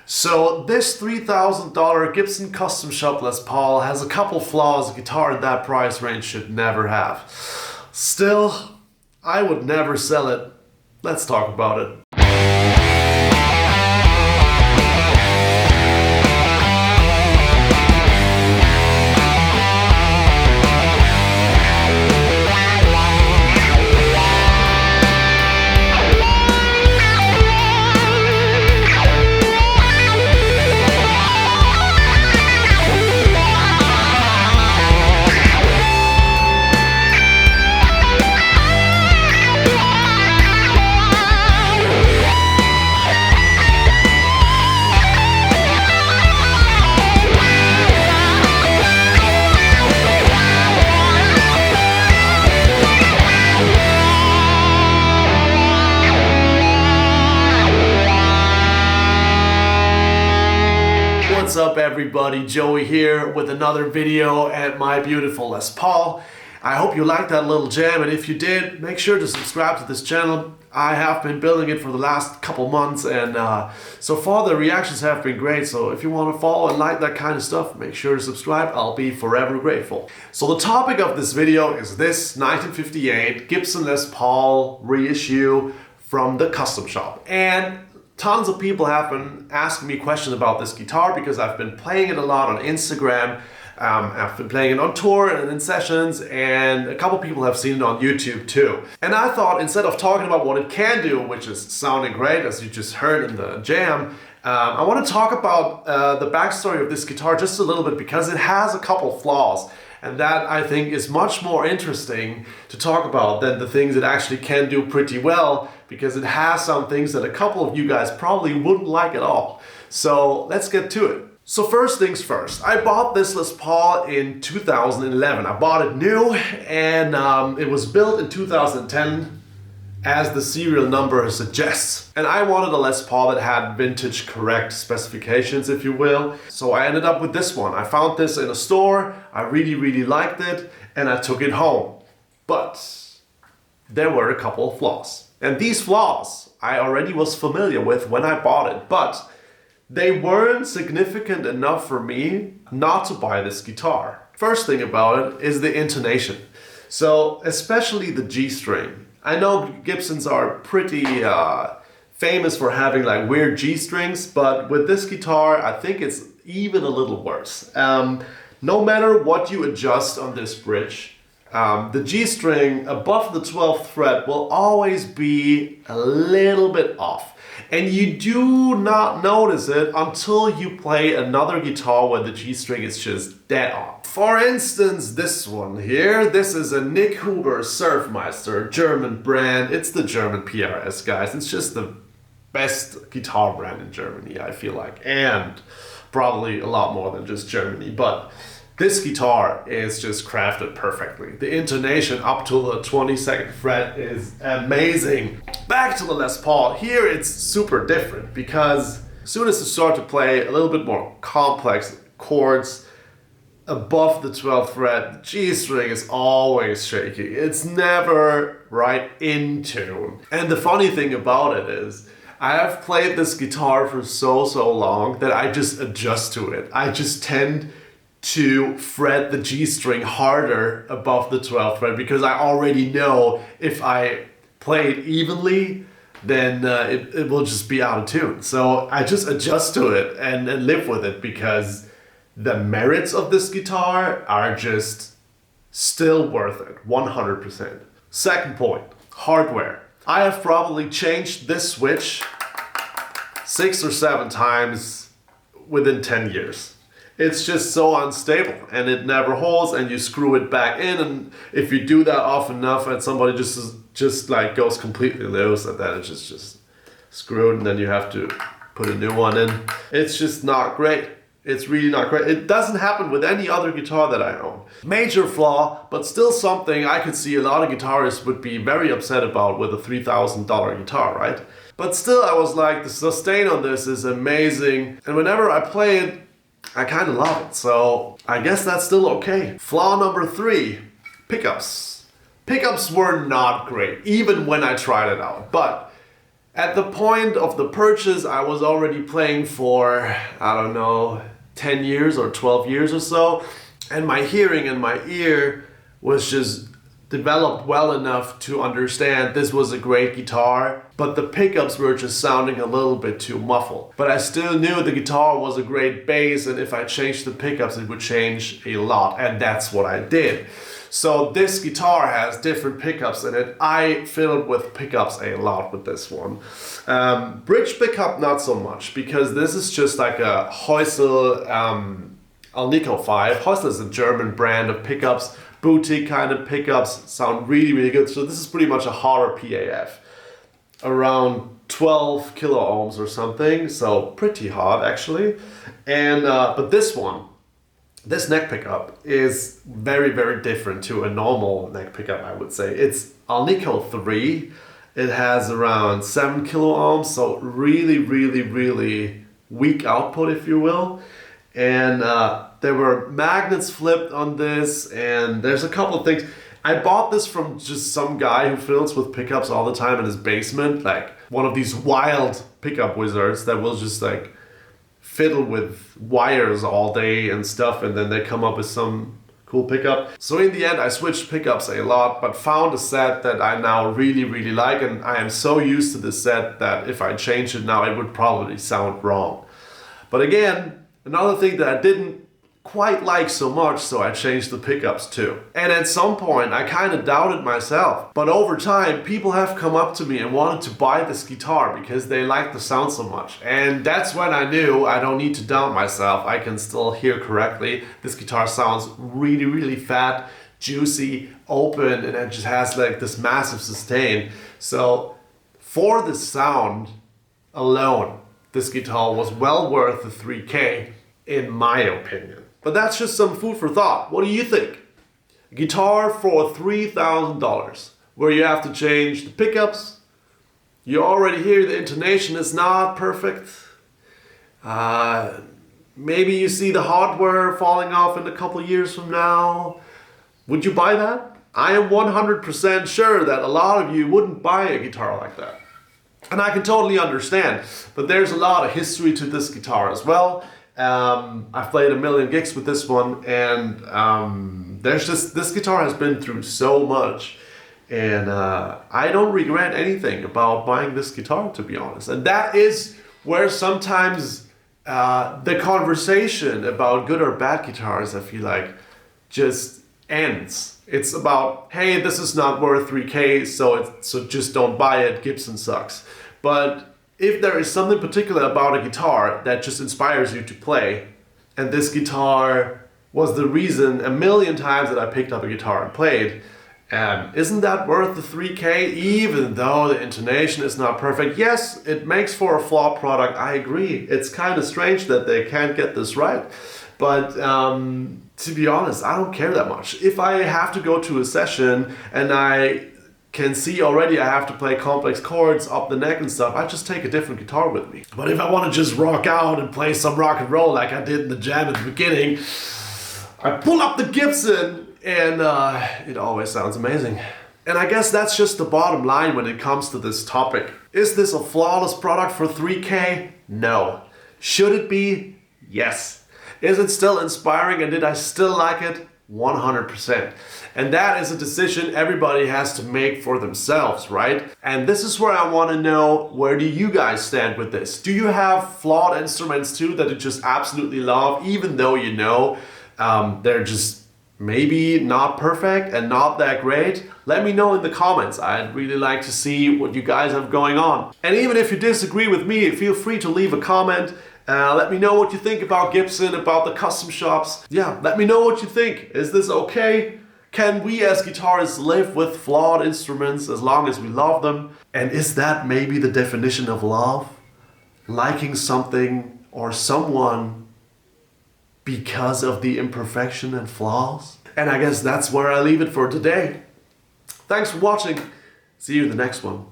So this $3,000 Gibson Custom Shop Les Paul has a couple flaws a guitar in that price range should never have. Still, I would never sell it. Let's talk about it. What's up everybody, Joey here with another video at my beautiful Les Paul. I hope you liked that little jam, and if you did, make sure to subscribe to this channel. I have been building it for the last couple months, and so far the reactions have been great. So if you want to follow and like that kind of stuff, make sure to subscribe. I'll be forever grateful. So the topic of this video is this 1958 Gibson Les Paul reissue from the Custom Shop. And tons of people have been asking me questions about this guitar because I've been playing it a lot on Instagram. I've been playing it on tour and in sessions, and a couple people have seen it on YouTube too. And I thought, instead of talking about what it can do, which is sounding great as you just heard in the jam, I want to talk about the backstory of this guitar just a little bit, because it has a couple flaws. And that, I think, is much more interesting to talk about than the things it actually can do pretty well, because it has some things that a couple of you guys probably wouldn't like at all. So let's get to it. So first things first, I bought this Les Paul in 2011. I bought it new, and it was built in 2010 as the serial number suggests. And I wanted a Les Paul that had vintage correct specifications, if you will. So I ended up with this one. I found this in a store, I really liked it, and I took it home. But there were a couple of flaws. And these flaws I already was familiar with when I bought it, but they weren't significant enough for me not to buy this guitar. First thing about it is the intonation. So especially the G string. I know Gibsons are pretty famous for having like weird G strings, but with this guitar I think it's even a little worse. No matter what you adjust on this bridge, the G string above the 12th fret will always be a little bit off. And you do not notice it until you play another guitar where the G string is just dead on. For instance, this one here, this is a Nick Huber Surfmeister, German brand. It's the German PRS, guys. It's just the best guitar brand in Germany, I feel like. And probably a lot more than just Germany, but this guitar is just crafted perfectly. The intonation up to the 22nd fret is amazing. Back to the Les Paul. Here it's super different, because as soon as you start to play a little bit more complex chords above the 12th fret, the G string is always shaky. It's never right in tune. And the funny thing about it is, I have played this guitar for so long that I just adjust to it. I just tend to fret the G string harder above the 12th fret, because I already know if I play it evenly, then it will just be out of tune. So I just adjust to it and live with it, because the merits of this guitar are just still worth it, 100%. Second point, hardware. I have probably changed this switch 6 or 7 times within 10 years. It's just so unstable, and it never holds, and you screw it back in, and if you do that often enough and somebody just like goes completely loose, and then it's just screwed, and then you have to put a new one in. It's just not great. It's really not great. It doesn't happen with any other guitar that I own. Major flaw, but still something I could see a lot of guitarists would be very upset about with a $3,000 guitar, right? But still, I was like, the sustain on this is amazing, and whenever I play it, I kind of love it, so I guess that's still okay. Flaw number 3, pickups. Pickups were not great, even when I tried it out, but At the point of the purchase, I was already playing for, I don't know, 10 years or 12 years or so. And my hearing and my ear was just developed well enough to understand this was a great guitar, but the pickups were just sounding a little bit too muffled. But I still knew the guitar was a great bass, and if I changed the pickups, it would change a lot, and that's what I did. So this guitar has different pickups in it. I fiddled with pickups a lot with this one. Bridge pickup, not so much, because this is just like a Reissue Alnico 5. Reissue is a German brand of pickups. Boutique kind of pickups, sound really, really good. So this is pretty much a hotter PAF. Around 12 kilo ohms or something. So pretty hot actually. And but this one, this neck pickup is very, very different to a normal neck pickup, I would say. It's Alnico 3. It has around 7 kilo ohms. So really, really, really weak output, if you will. And there were magnets flipped on this, and there's a couple of things. I bought this from just some guy who fiddles with pickups all the time in his basement, like one of these wild pickup wizards that will just like fiddle with wires all day and stuff, and then they come up with some cool pickup. So in the end, I switched pickups a lot, but found a set that I now really, really like, and I am so used to this set that if I change it now, it would probably sound wrong. But again, another thing that I didn't quite like so much, so I changed the pickups too. And at some point I kind of doubted myself, but over time people have come up to me and wanted to buy this guitar because they like the sound so much. And that's when I knew I don't need to doubt myself. I can still hear correctly. This guitar sounds really, really fat, juicy, open, and it just has like this massive sustain. So for the sound alone, this guitar was well worth the 3K in my opinion. But that's just some food for thought. What do you think? A guitar for $3,000 where you have to change the pickups. You already hear the intonation is not perfect. Maybe you see the hardware falling off in a couple of years from now. Would you buy that? I am 100% sure that a lot of you wouldn't buy a guitar like that. And I can totally understand, but there's a lot of history to this guitar as well. I've played a million gigs with this one, and this guitar has been through so much, and I don't regret anything about buying this guitar, to be honest. And that is where sometimes the conversation about good or bad guitars, I feel like, just ends. It's about, hey, this is not worth 3K, so just don't buy it, Gibson sucks. But if there is something particular about a guitar that just inspires you to play, and this guitar was the reason a million times that I picked up a guitar and played, isn't that worth the 3K, even though the intonation is not perfect? Yes, it makes for a flawed product, I agree. It's kind of strange that they can't get this right. But to be honest, I don't care that much. If I have to go to a session and I can see already I have to play complex chords up the neck and stuff, I just take a different guitar with me. But if I want to just rock out and play some rock and roll like I did in the jam at the beginning, I pull up the Gibson and it always sounds amazing. And I guess that's just the bottom line when it comes to this topic. Is this a flawless product for 3K? No. Should it be? Yes. Is it still inspiring and did I still like it? 100%. And that is a decision everybody has to make for themselves, right? And this is where I want to know, where do you guys stand with this? Do you have flawed instruments too that you just absolutely love, even though you know they're just maybe not perfect and not that great? Let me know in the comments. I'd really like to see what you guys have going on. And even if you disagree with me, feel free to leave a comment. Let me know what you think about Gibson, about the custom shops. Yeah, let me know what you think. Is this okay? Can we as guitarists live with flawed instruments as long as we love them? And is that maybe the definition of love? Liking something or someone because of the imperfection and flaws? And I guess that's where I leave it for today. Thanks for watching. See you in the next one.